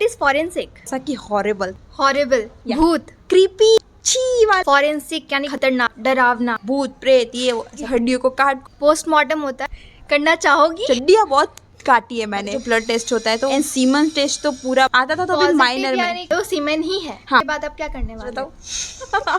What is forensic? ऐसा कि horrible, horrible, Yeah. भूत। क्रीपी, छी वाला। फॉरेंसिक यानी खतरनाक, डरावना। भूत प्रेत ये वो, हड्डियों को काट। पोस्टमार्टम होता है, करना चाहोगी? चड्डियाँ बहुत काटी है मैंने। जो ब्लड टेस्ट होता है तो एंड सीमन टेस्ट तो पूरा आता था, तो अभी माइनर में। यानी तो सीमेन ही है। हाँ। इसके बाद अब क्या करने वाले बताओ। हो?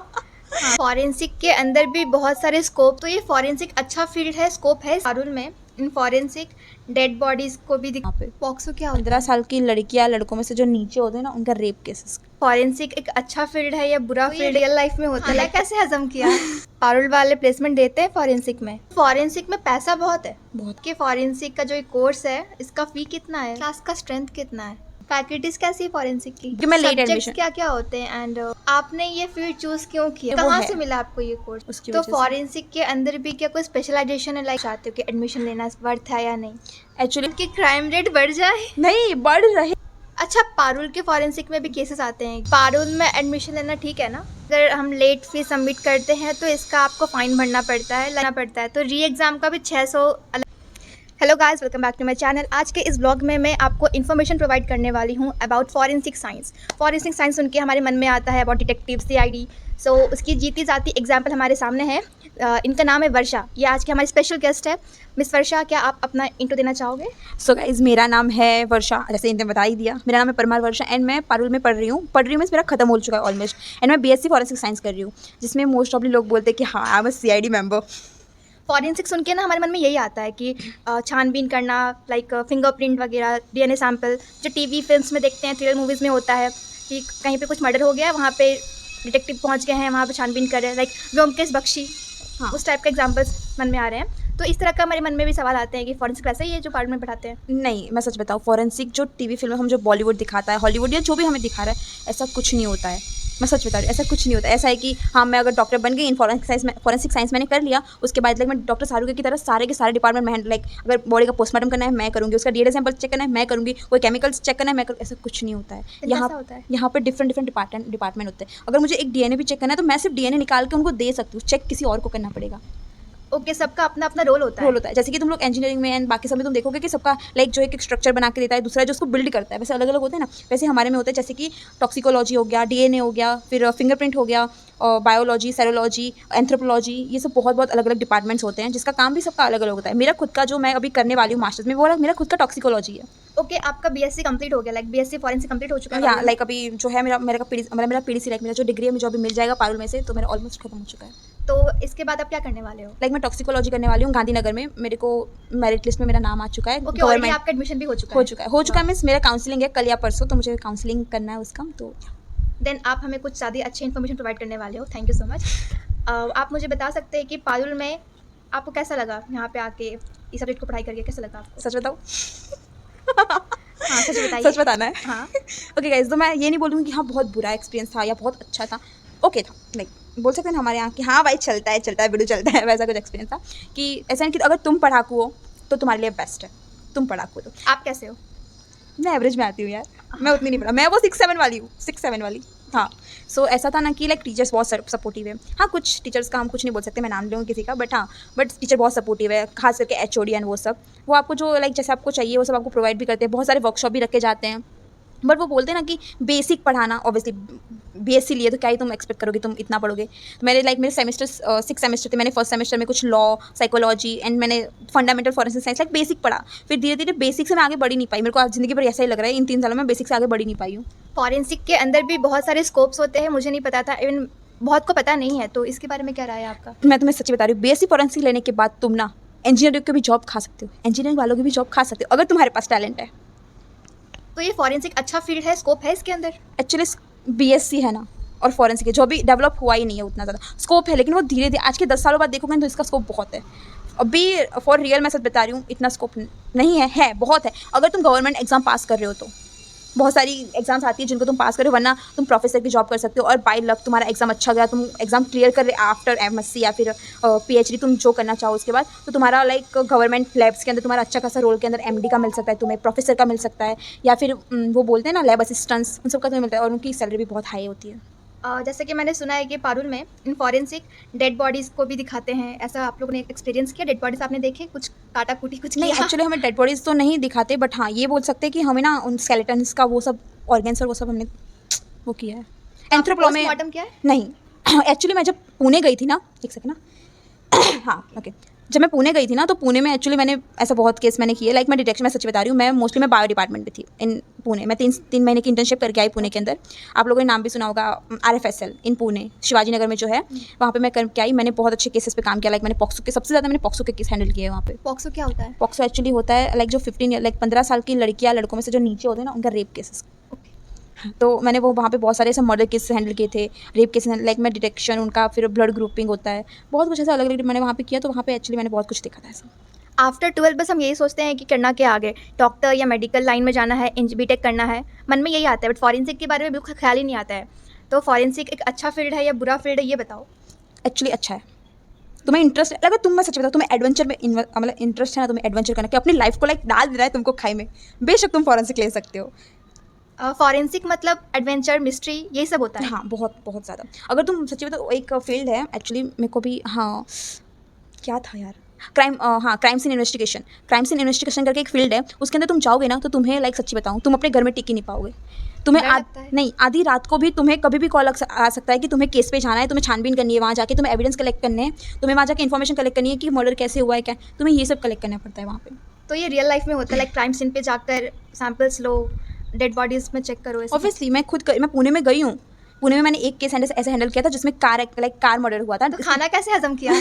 फॉरेंसिक के अंदर भी बहुत सारे स्कोप, तो ये फॉरेंसिक अच्छा फील्ड है, स्कोप है पारुल में। इन फॉरेंसिक डेड बॉडीज को भी यहाँ पे पॉक्सो क्या होता 15 साल की लड़कियां लड़कों में से जो नीचे होते हैं ना, उनका रेप केसेस। फॉरेंसिक एक अच्छा फील्ड है या बुरा फील्ड रियल लाइफ में होता है? कैसे हजम किया? पारुल वाले प्लेसमेंट देते हैं फॉरेंसिक में। फॉरेंसिक में पैसा बहुत है, बहुत। कि फॉरेंसिक का जो कोर्स है इसका फी कितना है, क्लास का स्ट्रेंथ कितना है, फैकल्टीज कैसी है फॉरेंसिक की, कि मैं late सब्जेक्ट्स admission- क्या क्या होते हैं, एंड आपने ये फील्ड चूज क्यों किया, वो कहाँ है। से मिला आपको ये कोर्स? उसकी तो वजह से। फॉरेंसिक के अंदर भी क्या कोई स्पेशलाइजेशन है, लाइक चाहते हो कि एडमिशन लेना वर्थ है या नहीं, एक्चुअली कि क्राइम रेट बढ़ जाए? नहीं बढ़ रहे। अच्छा, पारुल के फॉरेंसिक में भी केसेस आते हैं। पारुल में एडमिशन लेना ठीक है ना? अगर हम लेट फीस सबमिट करते हैं तो इसका आपको फाइन भरना पड़ता है, तो री एग्ज़ाम का भी 600 अलग। Hello guys, welcome back to my channel. आज के इस ब्लॉग में मैं आपको इन्फॉर्मेशन प्रोवाइड करने वाली हूँ about forensic science. Forensic science सुन के हमारे मन में आता है अबाउट डिटेक्टिव, CID। सो उसकी जीती जाती एग्जाम्पल हमारे सामने है। इनका नाम है वर्षा। ये आज की हमारी स्पेशल गेस्ट है। मिस वर्षा, क्या आप अपना इंट्रो देना चाहोगे? सो गाइज, मेरा नाम है वर्षा, जैसे इनने बता ही दिया। मेरा नाम है परमार वर्षा एंड मैं पारुल में पढ़ रही हूँ मीन्स मेरा खत्म हो चुका है ऑलमोस्ट। एंड मैं BSc फॉरेंसिक साइंस कर रही हूँ, जिसमें मोस्ट ऑफली लोग बोलते हैं कि हाँ I am CID member. Forensic सुन के ना हमारे मन में यही आता है कि छानबीन करना, लाइक फिंगरप्रिंट वगैरह, DNA सैंपल, जो TV फिल्म्स में देखते हैं, थ्रिलर मूवीज़ में होता है कि कहीं पे कुछ मर्डर हो गया, वहाँ पे डिटेक्टिव पहुँच गए हैं, वहाँ पे छानबीन कर रहे हैं, लाइक व्योमकेश बख्शी। हाँ। उस टाइप के एग्जाम्पल्स मन में आ रहे हैं। तो इस तरह का हमारे मन में भी सवाल आते हैं कि फॉरेंसिक वैसा ही है जो पार्ट में पढ़ाते हैं? नहीं, मैं सच बताऊँ, फॉरेंसिक जो TV फिल्म हम जो बॉलीवुड दिखाता है, हॉलीवुड या जो भी हमें दिखा रहा है, ऐसा कुछ नहीं होता है। मैं सच बता रही हूँ, ऐसा कुछ नहीं होता। ऐसा है कि हाँ, मैं अगर डॉक्टर बन गई इन फॉरेंसिक साइंस मैंने कर लिया, उसके बाद लाइक मैं डॉक्टर शाहरुख की तरह सारे के सारे डिपार्टमेंट में लाइक अगर बॉडी का पोस्टमार्टम करना है मैं करूँगी, उसका DNA सैंपल चेक करना है मैं करूँगी, कोई केमिकल्स चेक करना है मैं करूँगी। ऐसा कुछ नहीं होता है। यहाँ पे डिफरेंट डिपार्टमेंट होते हैं। अगर मुझे एक DNA भी चेक करना है तो मैं सिर्फ DNA निकाल के उनको दे सकती हूँ, चेक किसी और को करना पड़ेगा। ओके, सबका अपना अपना रोल होता है। जैसे कि तुम लोग इंजीनियरिंग में एंड बाकी सब में तुम देखोगे कि सबका लाइक जो एक स्ट्रक्चर बना के देता है, दूसरा जो उसको बिल्ड करता है, वैसे अलग अलग होते हैं ना। वैसे हमारे में होते हैं जैसे कि टॉक्सिकोलॉजी हो गया, DNA हो गया, फिर फिंगरप्रिंट हो गया, और बायोलॉजी, सेरोलॉजी, एंथ्रोपोलॉजी, ये सब बहुत अलग अलग डिपार्टमेंट्स होते हैं, जिसका काम भी सबका अलग अलग होता है। मेरा खुद का जो मैं अभी करने वाली हूँ मास्टर्स में, वो मेरा खुद का टॉक्सिकोलॉजी है। ओके, आपका BSc कंप्लीट हो गया, लाइक BSc फॉरेंसिक कंप्लीट हो चुका है? हाँ, लाइक अभी जो है मेरा PDC लाइक मेरा जो डिग्री है मुझे अभी मिल जाएगा पारुल में से, तो मेरा ऑलमोस्ट खत्म हो चुका है। तो इसके बाद आप क्या करने वाले हो? लाइक मैं टॉक्सिकोलॉजी करने वाली हूँ गांधीनगर में। मेरे को मेरिट लिस्ट में मेरा नाम आ चुका है। ओके, ऑलरेडी आपका एडमिशन भी हो चुका है मीन्स मेरा काउंसलिंग है कल या परसों, तो मुझे काउंसलिंग करना है उसका। तो देन आप हमें कुछ ज़्यादा अच्छी इन्फॉर्मेशन प्रोवाइड करने वाले हो। Thank you so much. आप मुझे बता सकते हैं कि पारुल में आपको कैसा लगा, यहाँ पे आके इस सब्जेक्ट को पढ़ाई करके कैसा लगा आपको? सच बताओ। हाँ, सच बताइए। सच बताना है। हाँ। ओके गाइस, तो मैं ये नहीं बोलूँगी कि हाँ बहुत बुरा एक्सपीरियंस था या बहुत अच्छा था। ओके था, लाइक बोल सकते हैं हमारे यहाँ कि हाँ भाई चलता है वीडियो चलता है, वैसा कुछ एक्सपीरियंस था। कि ऐसा नहीं कि अगर तुम पढ़ाकू हो तो तुम्हारे लिए बेस्ट है, तुम पढ़ाकू हो तो। आप कैसे हो? मैं एवरेज में आती हूँ यार, मैं उतनी नहीं पढ़ा, मैं वो 6-7 वाली हूँ, 6-7 वाली। हाँ, सो ऐसा था ना कि लाइक टीचर्स बहुत सपोर्टिव है। हाँ, कुछ टीचर्स का हम कुछ नहीं बोल सकते, मैं नाम लूँगी किसी का, बट टीचर बहुत सपोर्टिव है, खास करके HOD एंड वो सब। वो आपको जो लाइक जैसे आपको चाहिए वो सब आपको प्रोवाइड भी करते हैं। बहुत सारे वर्कशॉप भी रखे जाते हैं, बट वो बोलते हैं ना कि बेसिक पढ़ाना। ऑब्वियसली BSc लिए तो क्या ही तुम एक्सपेक्ट करोगे, तुम इतना पढ़ोगे। तो मेरे सेमेस्टर्स 6 सेमेस्टर थे। मैंने फर्स्ट सेमेस्टर में कुछ लॉ, साइकोलॉजी एंड मैंने fundamental forensic science like basic पढ़ा। फिर धीरे धीरे बेसिक से मैं आगे बढ़ ही नहीं पाई। मेरे को आज ज़िंदगी भर ऐसा ही लग रहा है, इन 3 सालों में बेसिक से आगे बढ़ ही नहीं पाई हूँ। फॉरेंसिक के अंदर भी बहुत सारे स्कोप्स होते हैं, मुझे नहीं पता था, इवन बहुत को पता नहीं है, तो इसके बारे में क्या राय है आपका? मैं तुम्हें सच्ची बता रही हूँ, BSc फॉरेंसिक लेने के बाद तुम ना इंजीनियरिंग की भी जॉब खा सकते हो, इंजीनियरिंग वालों की भी जॉब खा सकते हो, अगर तुम्हारे पास टैलेंट है। तो ये फॉरेंसिक अच्छा फील्ड है, स्कोप है इसके अंदर? एक्चुअली BSc है ना, और फॉरेंसिक है जो भी डेवलप हुआ ही नहीं है उतना ज़्यादा। स्कोप है लेकिन वो धीरे धीरे, आज के 10 सालों बाद देखोगे तो इसका स्कोप बहुत है। अभी फॉर रियल मैं सच बता रही हूँ, इतना स्कोप नहीं है बहुत है। अगर तुम गवर्नमेंट एग्जाम पास कर रहे हो तो बहुत सारी एग्जाम्स आती है जिनको तुम पास करो, वरना तुम प्रोफेसर की जॉब कर सकते हो। और बाय लक तुम्हारा एग्जाम अच्छा गया, तुम एग्जाम क्लियर कर रहे आफ्टर MSc या फिर PhD, तुम जो करना चाहो उसके बाद, तो तुम्हारा लाइक गवर्नमेंट लैब्स के अंदर तुम्हारा अच्छा खासा रोल के अंदर MD का मिल सकता है, तुम्हें प्रोफेसर का मिल सकता है, या फिर वो बोलते हैं ना लैब असिस्टेंट्स, उन सब का तुम्हें मिलता है, और उनकी सैलरी भी बहुत हाई होती है। जैसे कि मैंने सुना है कि पारुल में इन फॉरेंसिक डेड बॉडीज़ को भी दिखाते हैं, ऐसा आप लोगों ने एक्सपीरियंस किया? डेड बॉडीज़ आपने देखे कुछ? काटा कुटी कुछ नहीं किया? एक्चुअली हमें डेड बॉडीज़ तो नहीं दिखाते, बट हाँ ये बोल सकते हैं कि हमें ना उन स्केलेटन्स का वो सब ऑर्गेन्स और वो सब हमने वो किया है एंथ्रोपोलॉजी में। पोस्टमार्टम किया है? नहीं एक्चुअली मैं जब पुणे गई थी ना, एक सेकंड ना हाँ ओके, जब मैं पुणे गई थी ना तो पुणे में एक्चुअली मैंने ऐसा बहुत केस मैंने किए, लाइक मैं डिटेक्शन, मैं सच बता रही हूँ, मैं मोस्टली मैं बायो डिपार्टमेंट में थी इन पुणे। मैं तीन महीने की इंटर्नशिप करके आई पुणे के अंदर। आप लोगों ने नाम भी सुना होगा RFSL इन पुणे, शिवाजी नगर में जो है, वहाँ पे मैं करके आई। मैंने बहुत अच्छे केसेस पे काम किया, लाइक मैंने पॉक्सो के, सबसे ज़्यादा मैंने पॉक्सो के केस हैंडल किए हैं वहाँ पे। पॉक्सो क्या होता है? पॉक्सो एक्चुअली होता है लाइक जो 15 साल की लड़कियाँ लड़कों में से जो नीचे होते हैं ना, उनका रेप केसेस। तो मैंने वो वहाँ पे बहुत सारे ऐसे मर्डर केस हैंडल किए थे, रेप केस, लाइक मैं डिटेक्शन उनका, फिर ब्लड ग्रुपिंग होता है, बहुत कुछ ऐसा अलग अलग मैंने वहाँ पे किया। तो वहाँ पे एक्चुअली मैंने बहुत कुछ देखा था ऐसा। आफ्टर 12 बस हम यही सोचते हैं कि करना क्या आगे, डॉक्टर या मेडिकल लाइन में जाना है, बीटेक करना है, मन में यही आता है, बट फॉरेंसिक के बारे में बिल्कुल ख्याल ही नहीं आता है। तो फॉरेंसिक एक अच्छा फील्ड है या बुरा फील्ड है, ये बताओ। एक्चुअली अच्छा है, तुम्हें इंटरेस्ट अगर तुम, मैं सच बताऊँ, तुम्हें एडवेंचर में मतलब इंटरेस्ट है ना, तुम्हें एडवेंचर करना कि अपनी लाइफ को लाइक डाल देना है तुमको खाई में, बेशक तुम फॉरेंसिक ले सकते हो। फॉरेंसिक मतलब एडवेंचर, मिस्ट्री, यही सब होता है? हाँ बहुत बहुत ज़्यादा। अगर तुम सच्ची बताओ, एक फील्ड है एक्चुअली, मेरे को भी, हाँ क्या था यार, crime scene investigation. Crime scene investigation करके एक फील्ड है, उसके अंदर तुम जाओगे ना तो तुम्हें लाइक सच्ची बताऊँ, तुम अपने घर में टिक ही नहीं पाओगे। तुम्हें डर लगता है? नहीं, आधी रात को भी तुम्हें कभी भी कॉल आ सकता है कि तुम्हें केस पे जाना है, तुम्हें छानबीन करनी है, वहाँ जाके तुम्हें एविडेंस कलेक्ट करने हैं, तुम्हें वहाँ जाके इन्फॉर्मेशन कलेक्ट करनी है कि मर्डर कैसे हुआ है, क्या तुम्हें ये सब कलेक्ट करना पड़ता है वहाँ पे। तो ये रियल लाइफ में होता है, लाइक क्राइम सीन पे जाकर सैंपल्स लो, डेड बॉडीज में चेक करो ऐसे? ऑब्वियसली मैं पुणे में गई हूँ। पुणे में मैंने एक केस ऐसे हैंडल किया था जिसमें कार मर्डर हुआ था। तो खाना कैसे हजम किया?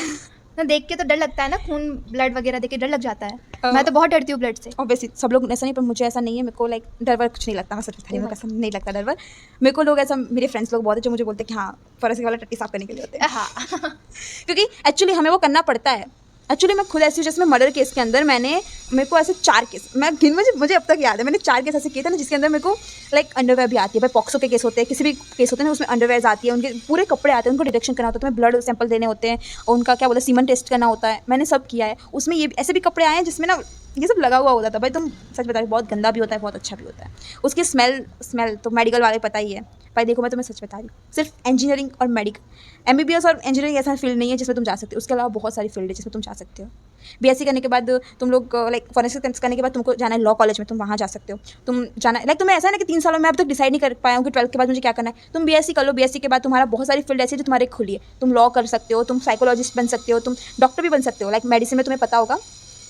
ना देख के तो डर लगता है ना, खून ब्लड वगैरह देख के डर लग जाता है। मैं तो बहुत डरती हूँ ब्लड से। ऑब्वियसली सब लोग ऐसा नहीं, पर मुझे ऐसा नहीं है, मेरे को लाइक डर वर कुछ नहीं लगता। हाँ सच बता रही हूँ, मेरे को नहीं लगता डर वर। मेरे को लोग ऐसा, मेरे फ्रेंड्स लोग बहुत है जो मुझे बोलते हैं कि हाँ फॉरेंसिक वाला टट्टी साफ करने के लिए होते हैं। हाँ क्योंकि एक्चुअली हमें वो करना पड़ता है। एक्चुअली मैं खुद ऐसी, जिसमें मर्डर केस के अंदर मेरे को ऐसे 4 केस, मुझे अब तक याद है, मैंने 4 केस ऐसे किए थे ना जिसके अंदर मेरे को लाइक अंडरवेयर भी आती है। भाई पॉक्सो के केस होते हैं, किसी भी केस होते हैं ना, उसमें अंडरवेयर आती है, उनके पूरे कपड़े आते हैं, उनको डिटेक्शन करना होता है, तुम्हें ब्लड सैंपल देने होते हैं और उनका क्या बोलते हैं सीमन टेस्ट करना होता है। मैंने सब किया है उसमें। ये ऐसे भी कपड़े आए हैं जिसमें ना ये सब लगा हुआ होता था। भाई तुम सच बता रहे, बहुत गंदा भी होता है, बहुत अच्छा भी होता है। उसकी स्मेल तो मेडिकल वाले पता ही है। भाई देखो मैं तुम्हें सच बता रही हूँ, सिर्फ इंजीनियरिंग और MBBS और इंजीनियरिंग ऐसा फील्ड नहीं है जिसमें तुम जा सकते हो। उसके अलावा बहुत सारी फील्ड है जिसमें तुम जा सकते हो। BSc करने के बाद तुम लोग लाइक फॉरेंसिक साइंस करने के बाद तुमको जाना है लॉ कॉलेज में, तुम वहाँ जा सकते हो। तुम जाना लाइक तुम्हें ऐसा है ना कि 3 सालों में अब तक डिसाइड नहीं कर पाया हूँ कि 12th के बाद मुझे क्या करना है। तुम BSc कर लो, BSc के बाद तुम्हारा बहुत सारी फील्ड ऐसी है जो तुम्हारे खुली है। तुम लॉ कर सकते हो, तुम साइकोलॉजिस्ट बन सकते हो, तुम डॉक्टर भी बन सकते हो। लाइक मेडिसिन में तुम्हें पता होगा,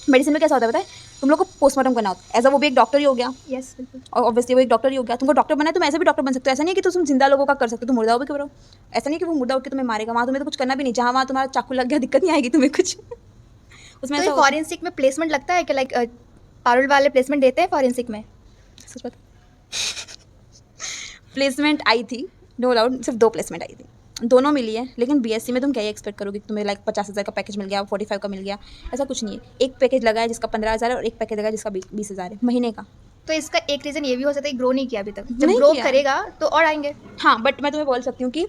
मेडिसिन में कैसा होता है पता है, तुम लोग को पोस्टमार्टम करना होता है। ऐसा वो भी एक डॉक्टर ही हो गया। यस बिल्कुल। और ऑब्वियसली वो एक डॉक्टर ही हो गया। तुमको डॉक्टर बनना है, तुम ऐसे भी डॉक्टर बन सकते हो। ऐसा नहीं है कि तुम जिंदा लोगों का कर सकते हो, तुम मुर्दा भी करो। ऐसा नहीं कि वो मुर्दा उठ के तुम्हें मारेगा, वहाँ तुम्हें तो कुछ करना भी नहीं। जहाँ वहाँ तुम्हारा चाकू लग गया, दिक्कत नहीं आएगी तुम्हें कुछ। उसमें तो ऐसा फॉरेंसिक में प्लेसमेंट लगता है कि लाइक पारुल वाले प्लेसमेंट देते हैं फॉरेंसिक में? सच बात, प्लेसमेंट आई थी नो डाउट, सिर्फ 2 प्लेसमेंट आई थी, दोनों मिली है। लेकिन BSc में तुम क्या ही एक्सपेक्ट करोगे कि तुम्हें लाइक 50,000 का पैकेज मिल गया, 45 का मिल गया, ऐसा कुछ नहीं है। एक पैकेज लगा है जिसका 15,000 है और एक पैकेज लगा है जिसका 20,000 है महीने का। तो इसका एक रीज़न ये भी हो सकता है कि ग्रो नहीं किया अभी तक, जब नहीं ग्रो किया। करेगा तो और आएंगे। हाँ बट मैं तुम्हें बोल सकती हूँ कि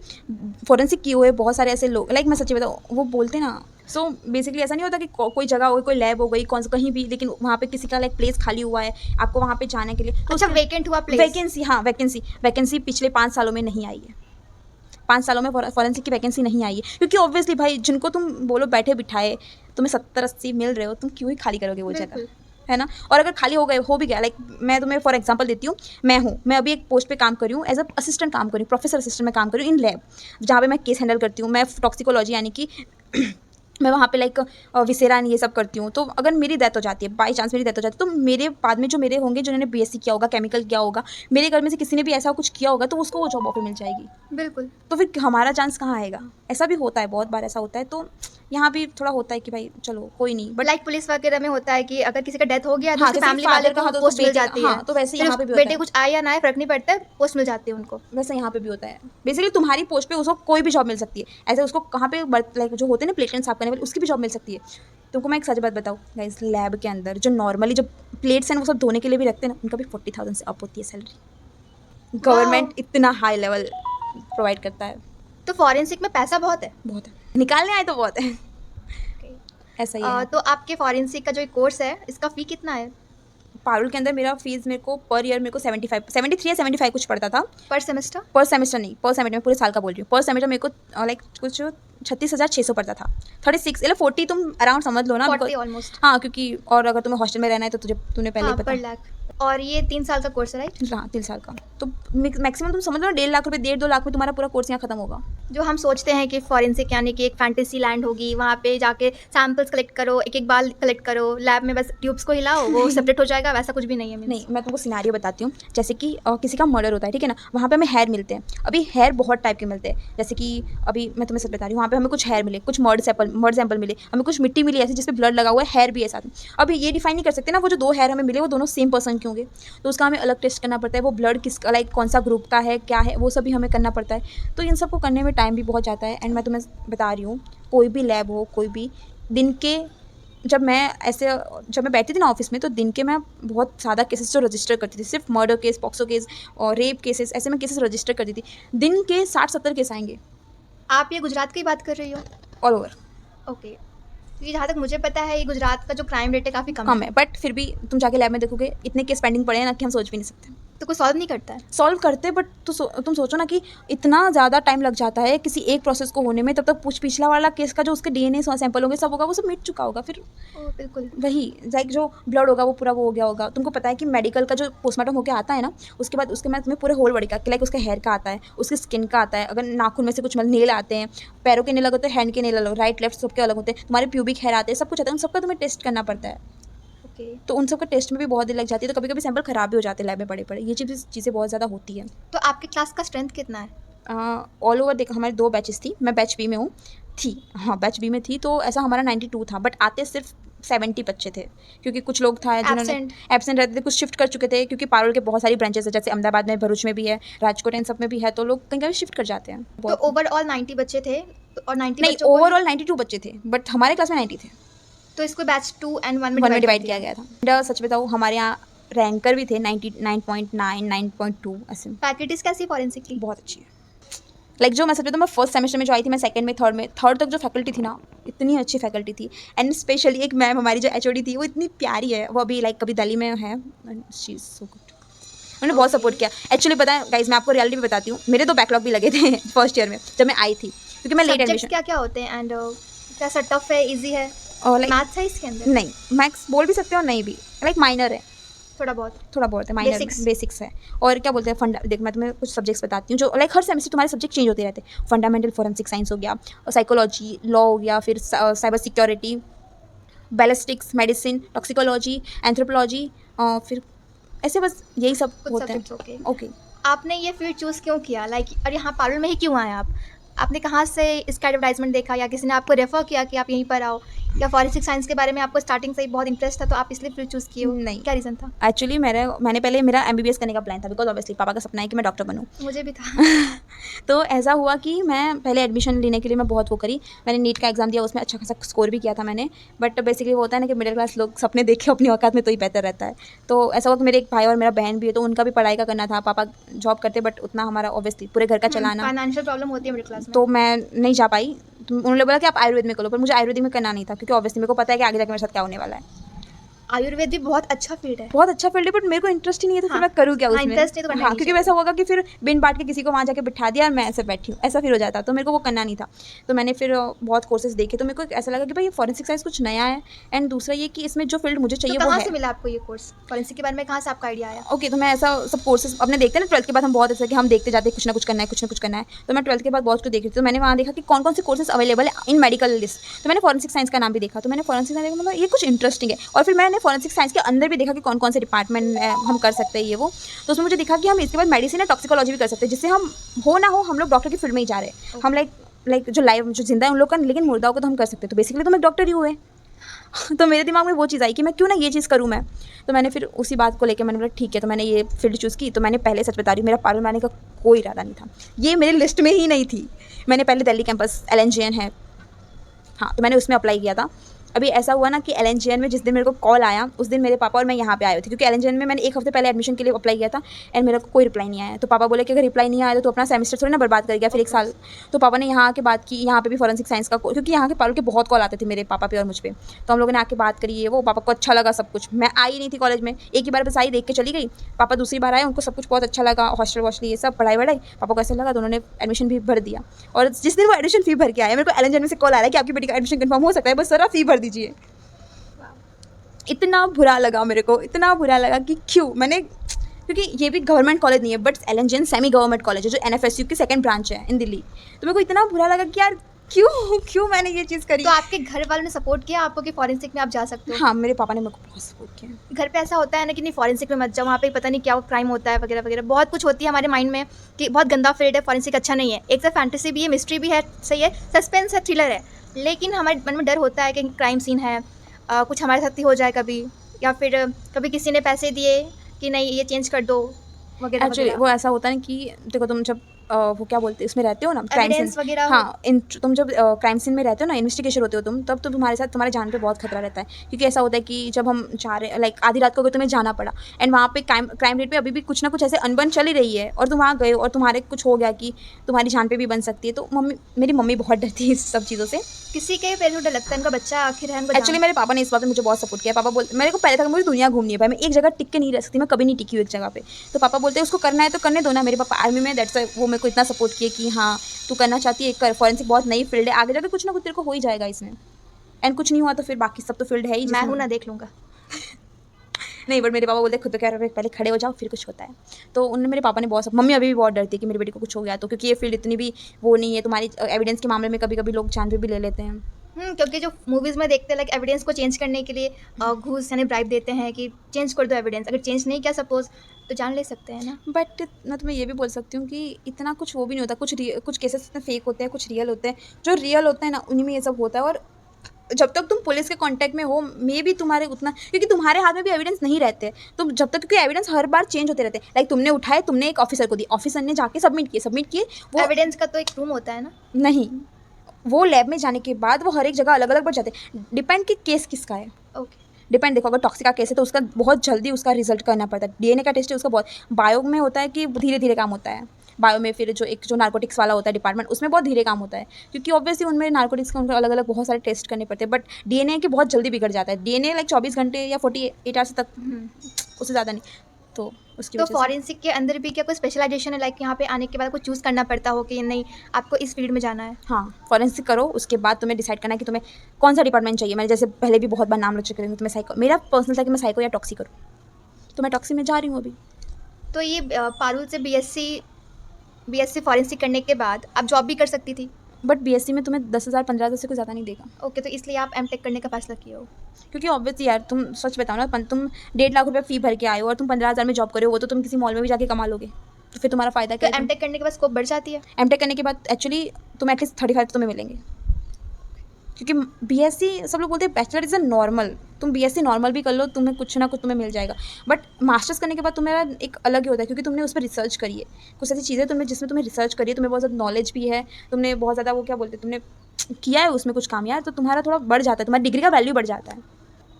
फॉरेंसिक किए हुए बहुत सारे ऐसे लोग, लाइक मैं सच्ची बताऊँ, वो बोलते ना, सो बेसिकली ऐसा नहीं होता कि कोई जगह हो गई, कोई लैब हो गई, कहीं भी, लेकिन वहाँ पे किसी का लाइक प्लेस खाली हुआ है, आपको वहाँ पे जाने के लिए तो अच्छा वेकेंट हुआ प्लेस? वैकेंसी, हाँ वैकेंसी पिछले 5 सालों में नहीं आई है। 5 सालों में फॉरेंसिक की वैकेंसी नहीं आई है, क्योंकि ऑब्वियसली भाई जिनको तुम बोलो बैठे बिठाए, तुम्हें 70-80 मिल रहे हो, तुम क्यों ही खाली करोगे वो जगह, है ना। और अगर खाली हो भी गया, लाइक मैं तुम्हें फॉर एग्जांपल देती हूँ, मैं अभी एक पोस्ट पे काम कर रही हूँ, एज अ असिस्टेंट काम कर रही हूँ, प्रोफेसर असिस्टेंट में काम कर रही हूँ इन लैब, जहाँ पे मैं केस हैंडल करती हूँ। मैं टॉक्सिकोलॉजी यानी कि मैं वहाँ पे लाइक विसेरा ये सब करती हूँ। तो अगर मेरी डेथ हो जाती है, बाई चांस मेरी डेथ हो जाती है, तो मेरे बाद में जो मेरे होंगे, जिन्होंने BSc किया होगा, केमिकल किया होगा, मेरे घर में से किसी ने भी ऐसा कुछ किया होगा, तो उसको वो जॉब ऑफर मिल जाएगी। बिल्कुल। तो फिर हमारा चांस कहाँ आएगा? ऐसा भी होता है, बहुत बार ऐसा होता है। तो यहाँ भी थोड़ा होता है कि भाई चलो कोई नहीं, बट लाइक पुलिस वगैरह में होता है कि अगर किसी का डेथ हो गया तो हाँ, उसके जैसे फैमिली वाले father का को हो तो पोस्ट मिल बेटे का, जाती हाँ, है। तो वैसे फिर यहाँ पे भी बेटे होता है। कुछ आए या ना आए फर्क नहीं पड़ता है, पोस्ट मिल जाती है उनको। वैसे यहाँ पे भी होता है। बेसिकली तुम्हारी पोस्ट पे उसको कोई भी जॉब मिल सकती है। ऐसे उसको कहाँ पे लाइक जो होते हैं ना प्लेटें साफ करने वाले, उसकी भी जॉब मिल सकती है। तुमको मैं एक सच बात बताऊँ गाइस, लैब के अंदर जो नॉर्मली जो प्लेट्स हैं वो सब धोने के लिए भी रखते हैं ना, उनका भी 40,000 से अप होती है सैलरी। गवर्नमेंट इतना हाई लेवल प्रोवाइड करता है। तो फॉरेंसिक में पैसा बहुत है? बहुत है, निकालने आए तो बहुत है। ऐसा ही है। तो आपके फॉरेंसिक का जो कोर्स है, इसका फ़ी कितना है? पारुल के अंदर मेरा फीस मेरे को पर ईयर मेरे को 73 या 75 कुछ पड़ता था पर सेमेस्टर? पर सेमेस्टर नहीं, पर सेमेस्टर मैं पूरे साल का बोल रही हूँ। पर सेमेस्टर मेरे को लाइक कुछ 36,600 पड़ता था। 36 मतलब 40 तुम अराउंड समझ लो ना, 40 ऑलमोस्ट। हाँ, क्योंकि और अगर तुम्हें हॉस्टल में रहना है तो तूने पहले हाँ, ही पर पता। लाख। और ये 3 साल का कोर्स है, राइट? हाँ, 3 साल का। तो मैक्सिमम तुम समझ लो 1.5 लाख रुपये, 1.5-2 लाख में तुम्हारा पूरा कोर्स यहाँ खत्म होगा। जो हम सोचते हैं कि फॉरेंसिक यानी कि एक फैंटेसी लैंड होगी, वहाँ पे जाके सैम्पल्स कलेक्ट करो, एक बाल कलेक्ट करो, लैब में बस ट्यूब्स को हिलाओ, वो सेपरेट हो जाएगा, वैसा कुछ भी नहीं है। नहीं, मैं तुमको सिनेरियो बताती हूँ। जैसे कि किसी का मर्डर होता है, ठीक है ना, वहाँ पे हमें हेयर मिलते हैं। अभी हेयर बहुत टाइप के मिलते हैं, जैसे कि अभी मैं तुम्हें सच बता रही हूँ, वहाँ पे हमें कुछ हेयर मिले, कुछ मर्ड सैंपल मिले, हमें कुछ मिट्टी मिली ऐसी जिसपे ब्लड लगा हुआ है, हेयर भी है साथ में। अभी ये डिफाइन नहीं कर सकते ना वो जो 2 हेयर हमें मिले वो दोनों सेम पर्सन के होंगे, तो उसका हमें अलग टेस्ट करना पड़ता है। वो ब्लड किस लाइक कौन सा ग्रुप का है, क्या है, वो सब भी हमें करना पड़ता है। तो इन सब को करने में टाइम भी बहुत जाता है। एंड मैं तुम्हें बता रही हूँ, कोई भी लैब हो, कोई भी दिन के जब मैं बैठती थी ना ऑफिस में, तो दिन के मैं बहुत ज़्यादा केसेस जो रजिस्टर करती थी, सिर्फ मर्डर केस, पॉक्सो केस और रेप केसेस, ऐसे मैं केसेस रजिस्टर करती थी। दिन के 60-70 केस आएंगे। आप ये गुजरात की बात कर रही हो? All over. ओके, क्योंकि जहाँ तक मुझे पता है ये गुजरात का जो क्राइम रेट है काफ़ी कम है, बट फिर भी तुम जाके लैब में देखोगे इतने केस पेंडिंग पड़े हैं ना कि हम सोच भी नहीं सकते। तो कोई सॉल्व नहीं करता है? सॉल्व करते, बट तुम सोचो ना कि इतना ज़्यादा टाइम लग जाता है किसी एक प्रोसेस को होने में, तब तक पिछला वाला केस का जो उसके DNA सैंपल होंगे सब होगा, वो सब मिट चुका होगा। फिर बिल्कुल वही लाइक जो ब्लड होगा वो पूरा वो हो गया होगा। तुमको पता है कि मेडिकल का जो पोस्टमार्टम होकर आता है ना, उसके बाद तुम्हें पूरे होल बॉडी का, लाइक उसके हेयर का आता है, उसकी स्किन का आता है, अगर नाखून में से कुछ नेल आते हैं, पैरों के नेल अलग होते हैं, हैंड के नेल अलग, राइट लेफ्ट सबके अलग होते हैं, तुम्हारे प्यूबिक हेयर आते हैं, सब कुछ आता है, उन सबका तुम्हें टेस्ट करना पड़ता है। तो उन सब का टेस्ट में भी बहुत देर लग जाती है, तो कभी कभी सैंपल ख़राब भी हो जाते हैं लैब में पड़े। ये चीज़ें बहुत ज़्यादा होती है। तो आपकी क्लास का स्ट्रेंथ कितना है? ऑल ओवर देखो, हमारे 2 बैचेस थी, मैं बैच बी में बैच बी में थी, तो ऐसा हमारा 92 था, बट आते सिर्फ 70 बच्चे थे, क्योंकि कुछ लोग था जिन्होंने एब्सेंट रहते थे, कुछ शिफ्ट कर चुके थे, क्योंकि पारुल के बहुत सारी ब्रांचेस है, जैसे अहमदाबाद में, भरूच में भी है, राजकोट इन सब में भी है, तो लोग कहीं कहीं शिफ्ट कर जाते हैं। तो ओवरऑल 90 बच्चे थे और 90 नहीं, ओवरऑल 92 बच्चे थे, बट हमारे क्लास में 90 थे। तो इसको बैच 2 एंड 1 में डिवाइड किया गया था। सच बताऊँ, हमारे यहाँ रैंकर भी थे 99.9, 9.2 ऐसे। फैकल्टीज कैसी फॉरेंसिक की? बहुत अच्छी है। लाइक जो मैं सच बताऊँ, मैं फर्स्ट सेमेस्टर में जो आई थी, मैं सेकंड में, थर्ड तक जो फैकल्टी थी ना, इतनी अच्छी फैकल्टी थी। एंड स्पेशली एक मैम हमारी जो HOD थी, वो इतनी प्यारी है, वो अभी लाइक कभी दिल्ली में है, शी इज़ सो गुड। उन्होंने बहुत सपोर्ट किया। एक्चुअली पता है गाइज, मैं आपको रियलिटी भी बताती हूँ, मेरे 2 बैकलॉग भी लगे थे फर्स्ट ईयर में जब मैं आई थी, क्योंकि मैं लेट एडमिशन। क्या क्या होते हैं एंड कैसा टफ है, ईजी है? और लाइक मैथ्स है इसके अंदर? नहीं, मैथ्स बोल भी सकते हो, नहीं भी, लाइक माइनर है, थोड़ा बहुत है, माइनर बेसिक्स है। और क्या बोलते हैं देख, मैं तुम्हें कुछ सब्जेक्ट्स बताती हूँ जो लाइक हर सेमेस्टर तुम्हारे सब्जेक्ट चेंज होते रहते हैं। फंडामेंटल फॉरेंसिक साइंस हो गया, साइकोलॉजी, लॉ हो गया, फिर cyber security, ballistics, medicine, toxicology, anthropology, फिर ऐसे बस यही सब होते हैं। ओके, आपने ये फील्ड चूज़ क्यों किया, लाइक और यहाँ पारुल में ही क्यों आए आप? आपने कहाँ से इसका एडवर्टाइजमेंट देखा, या किसी ने आपको रेफर किया कि आप यहीं पर आओ, या फॉरेंसिक साइंस के बारे में आपको स्टार्टिंग से ही बहुत इंटरेस्ट था तो आप इसलिए फील्ड चूज़ किए हो? नहीं, क्या रीज़न था? एक्चुअली मैंने पहले मेरा MBBS करने का प्लान था, बिकॉज ऑब्वियसली पापा का सपना है कि मैं डॉक्टर बनूँ। मुझे भी था। तो ऐसा हुआ कि मैं पहले एडमिशन लेने के लिए मैं बहुत वो करी, मैंने नीट का एग्ज़ाम दिया, उसमें अच्छा खासा स्कोर भी किया था मैंने, बट बेसिकली वो होता है ना कि मिडिल क्लास लोग सपने देखे अपनी औकात में तो ही बेहतर रहता है। तो ऐसा हुआ कि मेरे एक भाई और मेरा बहन भी है, तो उनका भी पढ़ाई का करना था, पापा जॉब करते, बट उतना हमारा ऑब्वियसली पूरे घर का चलाना, फाइनेंशियल प्रॉब्लम होती है मिडिल क्लास में, तो मैं नहीं जा पाई। तो उन्होंने बोला कि आप आयुर्वेद में करो, पर मुझे आयुर्वेद में करना नहीं था, क्योंकि ऑब्वियसली मेरे को पता है कि आगे जाकर मेरे साथ क्या होने वाला है। आयुर्वेद भी बहुत अच्छा फील्ड है, बहुत अच्छा फील्ड है, बट मेरे को इंटरेस्ट ही नहीं है, तो फिर मैं करूँ क्या उसमें? इंटरेस्ट नहीं तो करना हाँ, क्योंकि वैसा होगा कि फिर बिन बांट के किसी को वहाँ जाके बिठा दिया और मैं ऐसे बैठी हूँ, ऐसा फिर हो जाता, तो मेरे को वो करना नहीं था। तो मैंने फिर बहुत कोर्सेज देखे, तो मेरे को ऐसा लगा कि भाई ये फॉरेंसिक साइंस कुछ नया है, एंड दूसरा ये कि इसमें जो फील्ड मुझे चाहिए वो है। कहाँ से मिला आपको ये कोर्स फॉरेंसिक के बारे में, कहाँ से आपका आइडिया आया? ओके, तो मैं ऐसा सब कोर्सेज अपने देखते हैं ना 12th के बाद, हम बहुत ऐसा कि हम देखते जाते कुछ ना कुछ करना है, कुछ ना कुछ करना है। तो मैं 12th के बाद बहुत कुछ देख रही थी, तो मैंने वहाँ देखा कि कौन कौन से कोर्सेज अवेलेबल है इन मेडिकल लिस्ट। तो मैंने फॉरेंसिक साइंस का नाम भी देखा, तो मैंने फॉरेंसिक साइंस देखा, ये कुछ इंटरेस्टिंग है। और फिर मैंने फॉरेंसिक साइंस के अंदर भी देखा कि कौन कौन से डिपार्टमेंट हम कर सकते हैं ये वो। तो उसमें मुझे दिखा कि हम इसके बाद मेडिसिन या टॉक्सिकोलॉजी भी कर सकते हैं, जिससे हम हो ना हो हम लोग डॉक्टर की फील्ड में ही जा रहे हैं। हम लाइक जो लाइव जो जिंदा है उन लोग का, लेकिन मुर्दाओं को तो हम कर सकते हैं, तो बेसिकली तो मैं डॉक्टर ही हुए। तो मेरे दिमाग में वो चीज़ आई कि मैं क्यों ना ये चीज़ करूँ मैं। तो मैंने फिर उसी बात को लेकर मैंने बोला ठीक है, तो मैंने ये फील्ड चूज़ की। तो मैंने पहले सच बता रही हूँ, मेरा पारुल में आने का कोई इरादा नहीं था, ये मेरी लिस्ट में ही नहीं थी। मैंने पहले दिल्ली कैंपस LNJN है, हाँ, तो मैंने उसमें अप्लाई किया था, अभी ऐसा हुआ ना कि LNJN में जिस दिन मेरे को कॉल आया उस दिन मेरे पापा और मैं यहाँ पे आए थे, क्योंकि LNJN में मैंने 1 हफ्ते पहले एडमिशन के लिए अप्लाई किया था एंड मेरा को कोई रिप्लाई नहीं आया। तो पापा बोले कि अगर रिप्लाई नहीं आया तो अपना सेमेस्टर थोड़ी ना बर्बाद कर गया फिर 1 साल। तो पापा ने यहाँ आके बात की, यहाँ पे भी फॉरेंसिक साइंस का, क्योंकि यहाँ के पापा के बहुत कॉल आते थे मेरे पापा पे और मुझ पे, तो हम लोगों ने आके बात करी है वो। पापा को अच्छा लगा सब कुछ। मैं आई नहीं थी कॉलेज में, एक ही बार बस आई, देख के चली गई। पापा दूसरी बार आए, उनको सब कुछ बहुत अच्छा लगा, हॉस्टल वॉस्टल ये सब पढ़ाई वढ़ाई पापा को ऐसा लगा, तो उन्होंने एडमिशन भी भर दिया। और जिस दिन वो एडमिशन फी भर के आया मेरे को LNJN में से कॉल आ रहा है कि आपकी बेटी का एडमिशन कन्फर्म हो सकता है, बस सर आप फी भर दीजिए। इतना बुरा लगा मेरे को, इतना बुरा लगा कि क्यों मैंने, क्योंकि ये भी गवर्नमेंट कॉलेज नहीं है but LNJN semi government college है जो NFSU की सेकंड ब्रांच है इन दिल्ली। तो मेरे को इतना बुरा लगा कि यार क्यों मैंने ये चीज़ करी। तो आपके घर वालों ने सपोर्ट किया आपको कि फॉरेंसिक में आप जा सकते हो? हाँ, मेरे पापा ने मेरे को बहुत सपोर्ट किया। घर पे ऐसा होता है ना कि नहीं फॉरेंसिक में मत जाओ, वहाँ पे पता नहीं क्या क्राइम होता है वगैरह वगैरह, बहुत कुछ होती है हमारे माइंड में कि बहुत गंदा फील्ड है, फॉरेंसिक अच्छा नहीं है। एक तो फैंटेसी भी है, मिस्ट्री भी है, सही है, सस्पेंस है, थ्रिलर है, लेकिन हमारे मन में डर होता है कि क्राइम सीन है, कुछ हमारे साथ ही हो जाए कभी, या फिर कभी किसी ने पैसे दिए कि नहीं ये चेंज कर दो वगैरह। एक्चुअली वो ऐसा होता है ना कि देखो तुम जब वो क्या बोलते हैं इसमें रहते हो ना, क्राइम Evidence सीन वगैरह। हाँ, तुम जब क्राइम सीन में रहते हो ना, इन्वेस्टिगेशन होते हो तुम, तब तो तुम्हारे साथ तुम्हारे जान पे बहुत खतरा रहता है। क्योंकि ऐसा होता है कि जब हम जा रहे लाइक आधी रात को अगर तुम्हें जाना पड़ा एंड वहाँ पे क्राइम रेट पे अभी भी कुछ ना कुछ ऐसे अनबन चल ही रही है और तुम वहाँ गए और तुम्हारे कुछ हो गया कि तुम्हारी जान पे भी बन सकती है, तो मेरी मम्मी बहुत डरती है इस सब चीज़ों से। किसी के पेरेंट्स को डर लगता है इनका बच्चा आखिर है, इनको एक्चुअली मेरे पापा ने इस बात में मुझे बहुत सपोर्ट किया। पापा बोलते, मेरे को पहले था कि मुझे दुनिया घूमनी है भाई, मैं एक जगह टिक के नहीं रह सकती, मैं कभी नहीं टिकी हूँ एक जगह पे। तो पापा बोलते हैं उसको करना है तो करने दो ना। मेरे पापा आर्मी में, दैट्स वो मेरे को इतना सपोर्ट किए कि हाँ तू करना चाहती है कर, फॉरेंसिक बहुत नई फील्ड है, आगे जाकर कुछ ना कुछ तेरे को हो ही जाएगा इसमें, एंड कुछ नहीं हुआ तो फिर बाकी सब तो फील्ड है ही। मैं हूँ ना, देख लूँगा। नहीं, बट मेरे पापा बोलते खुद तो कह रहे पहले खड़े हो जाओ फिर कुछ होता है। तो उन्होंने, मेरे पापा ने बहुत, मम्मी अभी भी बहुत डरती है कि मेरी बेटी को कुछ हो गया तो, क्योंकि ये फील्ड इतनी भी वो नहीं है, तुम्हारी एविडेंस के मामले में कभी कभी लोग जान पे भी ले लेते हैं। क्योंकि जो मूवीज़ में देखते हैं लाइक एविडेंस को चेंज करने के लिए घूस यानी ब्राइब देते हैं कि चेंज कर दो एविडेंस, अगर चेंज नहीं किया सपोज तो जान ले सकते हैं ना। बट मैं तुम्हें ये भी बोल सकती हूँ कि इतना कुछ वो भी नहीं होता, कुछ केसेस इतने फेक होते हैं, कुछ रियल होते हैं, जो रियल होते हैं ना उन्हीं में ये सब होता है। और जब तक तुम पुलिस के कांटेक्ट में हो, मे भी तुम्हारे उतना, क्योंकि तुम्हारे हाथ में भी एविडेंस नहीं रहते तुम जब तक, क्योंकि एविडेंस हर बार चेंज होते रहते हैं। लाइक तुमने उठाए, तुमने एक ऑफिसर को दी, ऑफिसर ने जाके सबमिट किए वो एविडेंस का तो एक रूम होता है ना। नहीं, वो लैब में जाने के बाद वो हर एक जगह अलग अलग बढ़ जाते हैं, डिपेंड कि केस किसका है। ओके, डिपेंड, देखो अगर टॉक्सिक का केस है तो उसका बहुत जल्दी उसका रिजल्ट करना पड़ता है। DNA का टेस्ट है उसका बहुत, बायो में होता है कि धीरे धीरे काम होता है। बायो में फिर जो नार्कोटिक्स वाला होता है डिपार्टमेंट, उसमें बहुत धीरे काम होता है, क्योंकि ऑब्वियसली उनमें नार्कोटिक्स का उनको अलग अलग बहुत सारे टेस्ट करने पड़ते हैं। बट DNA की बहुत जल्दी बिगड़ जाता है। DNA लाइक 24 घंटे या 48 आवर्स तक, उससे ज़्यादा नहीं। तो उसकी तो वजह से फॉरेंसिक के अंदर भी क्या कोई स्पेशलाइजेशन है, लाइक यहाँ पे आने के बाद कुछ चूज़ करना पड़ता हो कि नहीं आपको इस फील्ड में जाना है? हाँ, फॉरेंसिक करो, उसके बाद तुम्हें डिसाइड करना है कि तुम्हें कौन सा डिपार्टमेंट चाहिए। मैंने जैसे पहले भी बहुत बार नाम रख चुकी हूँ, तुम्हें साइको, मेरा पर्सनल था कि मैं साइको या टॉक्सी करूँ, तो मैं टॉक्सी में जा रही हूँ अभी। तो ये पारुल से BSc फॉरेंसिक करने के बाद आप जॉब भी कर सकती थी। बट BSc में तुम्हें 10,000 15,000 से कुछ ज़्यादा नहीं देगा। ओके, तो इसलिए आप M.Tech करने का फैसला किए हो? क्योंकि ऑब्वियसली यार, तुम सच बताओ ना, तुम 1.5 लाख रुपये फी भर के आए हो और तुम 15,000 में जॉब करो, वो तो तुम किसी मॉल में भी जाके कमा लोगे, तो फिर तुम्हारा फ़ायदा क्या तो है? M.Tech करने के बाद स्कोप बढ़ जाती है? M.Tech करने के बाद एक्चुअली तुम एटलीस्ट 35 तो तुम्हें मिलेंगे, क्योंकि BSc सब लोग बोलते हैं बैचलर इज़ अ नॉर्मल, तुम BSc नॉर्मल भी कर लो, तुम्हें कुछ ना कुछ तुम्हें मिल जाएगा। बट मास्टर्स करने के बाद तुम्हारा एक अलग ही होता है, क्योंकि तुमने उस पर रिसर्च करी है, कुछ ऐसी चीज़ें तुमने जिसमें तुम्हें रिसर्च करी है, तुम्हें बहुत ज़्यादा नॉलेज भी है, तुमने बहुत ज़्यादा वो क्या बोलते हैं, तुमने किया है उसमें कुछ काम यार, तो तुम्हारा थोड़ा बढ़ जाता है, तुम्हारी डिग्री का वैल्यू बढ़ जाता है।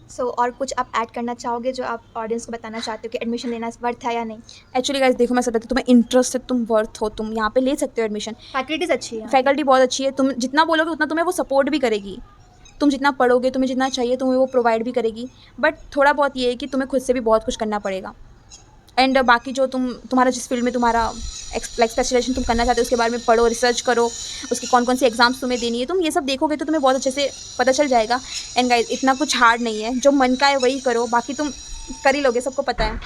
सो और कुछ आप ऐड करना चाहोगे जो आप ऑडियंस को बताना चाहते हो कि एडमिशन लेना वर्थ है या नहीं? एक्चुअली गाइस देखो, मैं सब बताती हूँ, तुम्हें इंटरेस्ट है, तुम वर्थ हो, तुम यहाँ पे ले सकते हो एडमिशन। फैकल्टीज अच्छी है, फैकल्टी बहुत अच्छी है, तुम जितना बोलोगे उतना तुम्हें वो सपोर्ट भी करेगी, तुम जितना पढ़ोगे तुम्हें जितना चाहिए तुम्हें वो प्रोवाइड भी करेगी। बट थोड़ा बहुत ये है कि तुम्हें खुद से भी बहुत कुछ करना पड़ेगा। एंड बाकी जो तुम्हारा जिस फील्ड में तुम्हारा स्पेशलाइजेशन तुम करना चाहते हो उसके बारे में पढ़ो, रिसर्च करो, उसकी कौन कौन सी एग्जाम्स तुम्हें देनी है, तुम ये सब देखोगे तो तुम्हें बहुत अच्छे से पता चल जाएगा। एंड गाइस इतना कुछ हार्ड नहीं है, जो मन का है वही करो, बाकी तुम कर ही लोगे, सबको पता है।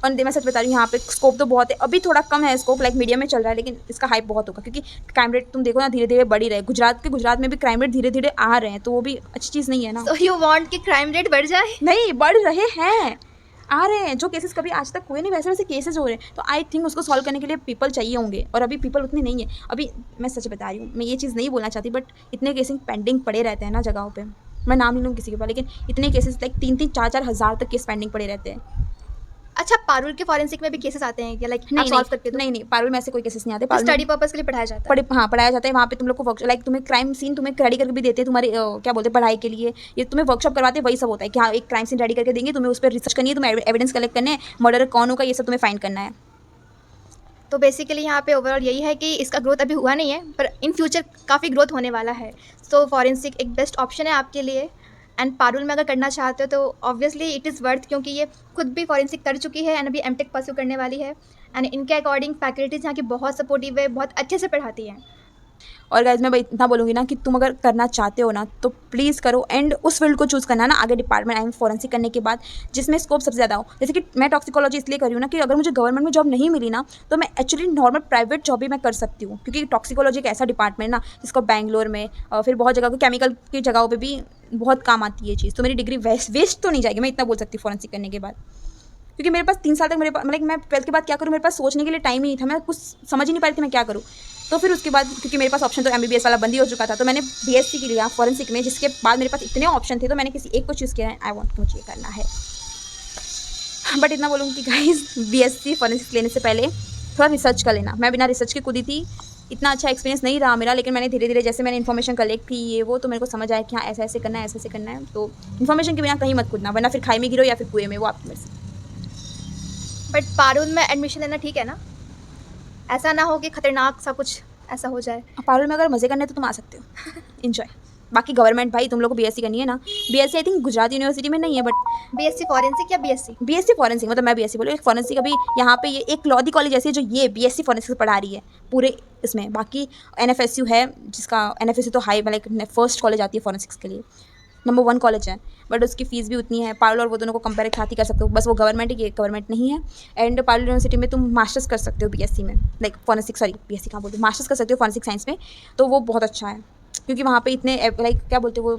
और मैं सच बता रही हूँ, यहाँ पे स्कोप तो बहुत है, अभी थोड़ा कम है स्कोप, लाइक मीडियम में चल रहा है, लेकिन इसका हाइप बहुत होगा, क्योंकि क्राइम रेट तुम देखो ना धीरे धीरे बढ़ ही रहे हैं। गुजरात में भी क्राइम रेट धीरे धीरे आ रहे हैं, तो वो भी अच्छी चीज़ नहीं है ना। So you want कि क्राइम रेट बढ़ जाए? नहीं, बढ़ रहे हैं, आ रहे हैं, जो केसेस कभी आज तक हुए नहीं वैसे वैसे केसेस हो रहे हैं, तो आई थिंक उसको सॉल्व करने के लिए पीपल चाहिए होंगे, और अभी पीपल उतने नहीं है। अभी मैं सच बता रही हूँ, मैं ये चीज़ नहीं बोलना चाहती, बट इतने केसेस पेंडिंग पड़े रहते हैं ना जगहों पे, मैं नाम नहीं लूँ किसी के पास, लेकिन इतने केसेस लाइक 3-3 4-4 हज़ार तक केस पेंडिंग पड़े रहते हैं। अच्छा, पारुल के फॉरेंसिक में भी केसेस आते हैं क्या, लाइक आप नहीं सॉल्व करके दो? नहीं, पारुल में ऐसे कोई केसेस नहीं आते। स्टडी पर्पस के लिए पढ़ाया जाता है? हाँ, पढ़ाया जाता है वहाँ पे। तुम लोग को वर्क लाइक तुम्हें क्राइम सीन तुम्हें रेडी करके भी देते हैं तुम्हारे क्या बोलते हैं पढ़ाई के लिए। ये तुम्हें वर्कशॉप करवाते हैं, वही सब होता है कि हाँ एक क्राइम सीन रेडी करके देंगे, तुम्हें उस पर रिसर्च करनी है, तुम्हें एविडेंस कलेक्ट करने हैं, मर्डर कौन होगा ये सब तुम्हें फाइंड करना है। तो बेसिकली यहाँ पे ओवरऑल यही है कि इसका ग्रोथ अभी हुआ नहीं है, पर इन फ्यूचर काफ़ी ग्रोथ होने वाला है। तो फॉरेंसिक एक बेस्ट ऑप्शन है आपके लिए। एंड पारुल में अगर करना चाहते हो तो ऑब्वियसली इट इज़ वर्थ, क्योंकि ये खुद भी फॉरेंसिक कर चुकी है एंड अभी एमटेक परस्यू करने वाली है। एंड इनके अकॉर्डिंग फैकल्टीज़ यहाँ की बहुत सपोर्टिव है, बहुत अच्छे से पढ़ाती हैं। और गाइज मैं इतना बोलूँगी ना कि तुम अगर करना चाहते हो ना तो प्लीज़ करो, एंड उस फील्ड को चूज़ करना ना आगे डिपार्टमेंट आई फॉरेंसिक करने के बाद जिसमें स्कोप सबसे ज़्यादा हो। जैसे कि मैं टॉक्सिकोलॉजी इसलिए कर रही हूँ ना कि अगर मुझे गवर्नमेंट में जॉब नहीं मिली ना तो मैं एक्चुअली नॉर्मल प्राइवेट जॉब भी मैं कर सकती हूँ, क्योंकि टॉक्सिकोलॉजी एक ऐसा डिपार्टमेंट ना जिसको बैंगलोर में फिर बहुत जगह केमिकल की जगहों पर भी बहुत काम आती है चीज़। तो मेरी डिग्री वेस्ट तो नहीं जाएगी, मैं इतना बोल सकती हूँ फॉरेंसिक करने के बाद। क्योंकि मेरे पास 3 साल तक मेरे पास मतलब मैं 12th के बाद क्या करूँ, मेरे पास सोचने के लिए टाइम ही नहीं था, मैं कुछ समझ ही नहीं पा रही थी मैं क्या करूँ। तो फिर उसके बाद क्योंकि मेरे पास ऑप्शन तो MBBS वाला बंद ही हो चुका था, तो मैंने BSc की लिया फॉरेंसिक में, जिसके बाद मेरे पास इतने ऑप्शन थे तो मैंने किसी एक को चूज़ किया है। आई वांट मुझे ये करना है। बट इतना बोलूँगी कि गाइस BSc फॉरेंसिक लेने से पहले थोड़ा रिसर्च कर लेना। मैं बिना रिसर्च के कूदी थी, इतना अच्छा एक्सपीरियंस नहीं रहा मेरा, लेकिन मैंने धीरे धीरे जैसे मैंने इन्फॉर्मेशन कलेक्ट की ये वो, तो मेरे को समझ आया कि हाँ ऐसे ऐसे करना है, ऐसे ऐसे करना है। तो इन्फॉर्मेशन के बिना कहीं मत कूदना, वरना फिर खाई में गिरो या फिर कुएं में, वो आपकी मर्जी। बट पारुल में एडमिशन लेना ठीक है ना? ऐसा ना हो कि खतरनाक सा कुछ ऐसा हो जाए। पारुल में अगर मज़े करने तो तुम आ सकते हो इन्जॉय। बाकी गवर्नमेंट भाई तुम लोग को BSc करनी है ना, BSc I think Gujarat university में नहीं है, बट BSc फॉरेंसिक या BSc? BSc फॉरेंसिक, मतलब मैं BSc बोलूँ, एक फॉरेंसिक अभी यहाँ पे ये एक लॉ दी कॉलेज ऐसी है जो ये BSc फॉरेंसिक पढ़ा रही है पूरे इसमें। बाकी NFSU है, जिसका NFSU तो हाई लाइक फर्स्ट कॉलेज आती है फॉरेंसिक्स के लिए, नंबर 1 कॉलेज है, बट उसकी फ़ीस भी उतनी है। पारुल और वो दोनों को कंपेयर एक साथ ही कर सकते हो, बस वो गवर्नमेंट है, ये गवर्नमेंट नहीं है। एंड पारुल यूनिवर्सिटी में तुम मास्टर्स कर सकते हो BSc में, लाइक फॉरेंसिक, सॉरी BSc कहाँ बोलते हो, मास्टर्स कर सकते हो फॉरेंसिक साइंस में। तो वो बहुत अच्छा है, क्योंकि वहाँ पे इतने लाइक क्या बोलते हैं वो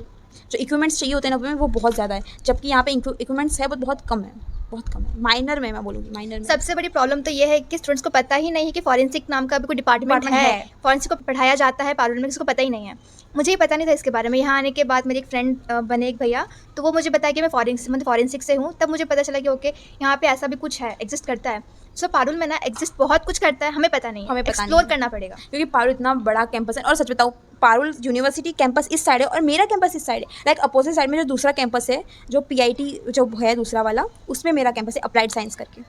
जो इक्विपमेंट्स चाहिए होते हैं ना वो बहुत ज़्यादा है, जबकि यहाँ पे इक्विपमेंट्स है वो बहुत कम है, बहुत कम है। माइनर में मैं बोलूँगी, माइनर में सबसे बड़ी प्रॉब्लम तो ये है कि स्टूडेंट्स को पता ही नहीं है कि फॉरेंसिक नाम का भी कोई डिपार्टमेंट है। फॉरेंसिक को पढ़ाया जाता है पारुल में, किसी को पता ही नहीं है। मुझे ही पता नहीं था इसके बारे में। यहाँ आने के बाद मेरे एक फ्रेंड बने एक भैया, तो वो मुझे बताया कि मैं फॉरेंसिक से हूँ, तब मुझे पता चला कि ओके यहाँ पे ऐसा भी कुछ है, एग्जिस्ट करता है। सो पारुल में ना एग्जिस्ट बहुत कुछ करता है, हमें पता नहीं है, हमें एक्सप्लोर करना पड़ेगा। क्योंकि पारुल इतना बड़ा कैंपस है। और सच बताऊँ, पारुल यूनिवर्सिटी कैंपस इस साइड है और मेरा कैंपस इस साइड है। लाइक अपोजिट साइड में जो दूसरा कैंपस है, जो PIT जो है दूसरा वाला, उसमें मेरा कैंपस है अप्लाइड साइंस करके।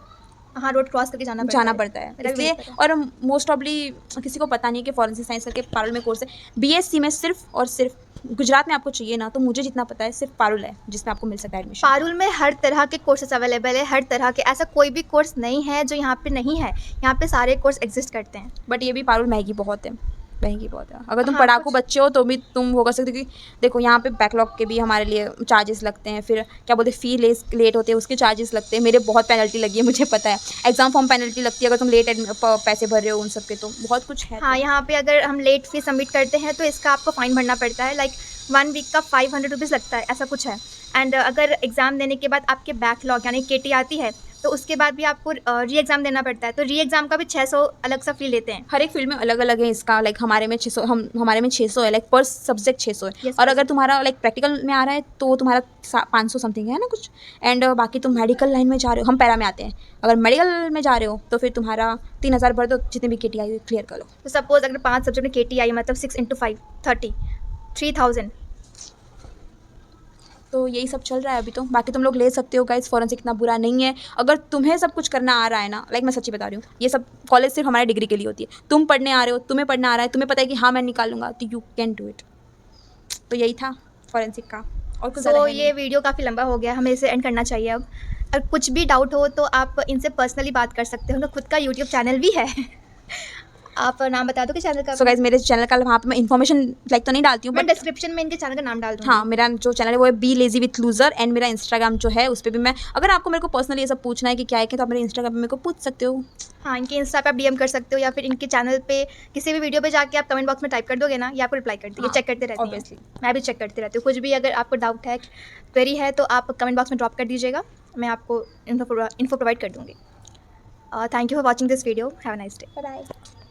हाँ, रोड क्रॉस करके जाना पड़ता है इसलिए। और मोस्ट ऑफली किसी को पता नहीं कि फॉरेंसिक साइंस करके पारुल में कोर्स है। BSc में सिर्फ और सिर्फ गुजरात में आपको चाहिए ना, तो मुझे जितना पता है सिर्फ पारुल है जिसमें आपको मिल सकता है एडमिशन। पारुल में हर तरह के कोर्सेज अवेलेबल है, हर तरह के, ऐसा कोई भी कोर्स नहीं है जो यहाँ पे नहीं है। यहाँ पे सारे कोर्स एग्जिस्ट करते हैं। बट ये भी पारुल महंगी बहुत है, महंगी बहुत है। अगर तुम हाँ, पढ़ाकू बच्चे हो तो भी तुम वो कर सकते हो, क्योंकि देखो यहाँ पे बैकलॉग के भी हमारे लिए चार्जेस लगते हैं, फिर क्या बोलते हैं फ़ी लेट होते हैं उसके चार्जेस लगते हैं। मेरे बहुत पेनल्टी लगी है, मुझे पता है। एग्जाम फॉर्म पेनल्टी लगती है अगर तुम लेट पैसे भर रहे हो उन सब के, तो बहुत कुछ है। हाँ, यहाँ पे अगर हम लेट फीस सबमिट करते हैं तो इसका आपको फ़ाइन भरना पड़ता है, लाइक 1 वीक का 500 रुपीज़ लगता है, ऐसा कुछ है। एंड अगर एग्ज़ाम देने के बाद आपके बैकलॉग यानी KT आती है तो उसके बाद भी आपको री एग्ज़ाम देना पड़ता है। तो री एग्ज़ाम का भी 600 अलग सा फ़ी लेते हैं। हर एक फील्ड में अलग अलग है इसका। लाइक हमारे में 600, हमारे में 600 है, लाइक पर सब्जेक्ट 600 है। Yes, और अगर तुम्हारा लाइक प्रैक्टिकल में आ रहा है तो तुम्हारा 500 समथिंग है ना कुछ। एंड बाकी तुम मेडिकल लाइन में जा रहे हो, हम पैरा में आते हैं, अगर मेडिकल में जा रहे हो तो फिर तुम्हारा 3000 भर दो, जितने भी KT आई क्लियर कर लो। तो सपोज अगर 5 सब्जेक्ट में KT आई, मतलब 6 × 5 30 3000। तो यही सब चल रहा है अभी तो। बाकी तुम लोग ले सकते हो गाइस, फॉरेंसिक इतना बुरा नहीं है अगर तुम्हें सब कुछ करना आ रहा है ना। लाइक मैं सच्ची बता रही हूँ, ये सब कॉलेज सिर्फ हमारे डिग्री के लिए होती है। तुम पढ़ने आ रहे हो, तुम्हें पढ़ना आ रहा है, तुम्हें पता है कि हाँ मैं निकाल लूँगा, तो यू कैन डू इट। तो यही था फॉरेंसिक का, और कुछ तो ये वीडियो काफ़ी लंबा हो गया, हमें इसे एंड करना चाहिए अब। अगर कुछ भी डाउट हो तो आप इनसे पर्सनली बात कर सकते हो। उनका खुद का यूट्यूब चैनल भी है। आप नाम बता दो कि चैनल का। सो गाइस मेरे चैनल का वहाँ पे मैं इन्फॉर्मेशन लाइक तो नहीं डालती हूँ, मैं बट डिस्क्रिप्शन में इनके चैनल का नाम डाल दूँगी। हाँ, मेरा जो चैनल है वो है be lazy with loser. And मेरा इंस्टाग्राम जो है उस पर भी मैं, अगर आपको मेरे को पर्सनली ये सब पूछना है कि क्या है, तो आप मेरे इंस्टाग्राम पे मेरे को पूछ सकते हो। हाँ, इनके इंस्टा पे आप DM कर सकते हो, या फिर इनके चैनल पे किसी भी वीडियो पे जाके आप कमेंट बॉक्स में टाइप कर दोगे ना, या आपको रिप्लाई कर देंगे। हाँ, चेक करते रहते obviously। हैं, मैं भी चेक करती रहती हूँ। कुछ भी अगर आपको डाउट है, क्वेरी है, तो आप कमेंट बॉक्स में ड्रॉप कर दीजिएगा, मैं आपको इन्फो प्रोवाइड कर दूँगी। Thank you for watching this video. Have a nice day. Bye bye.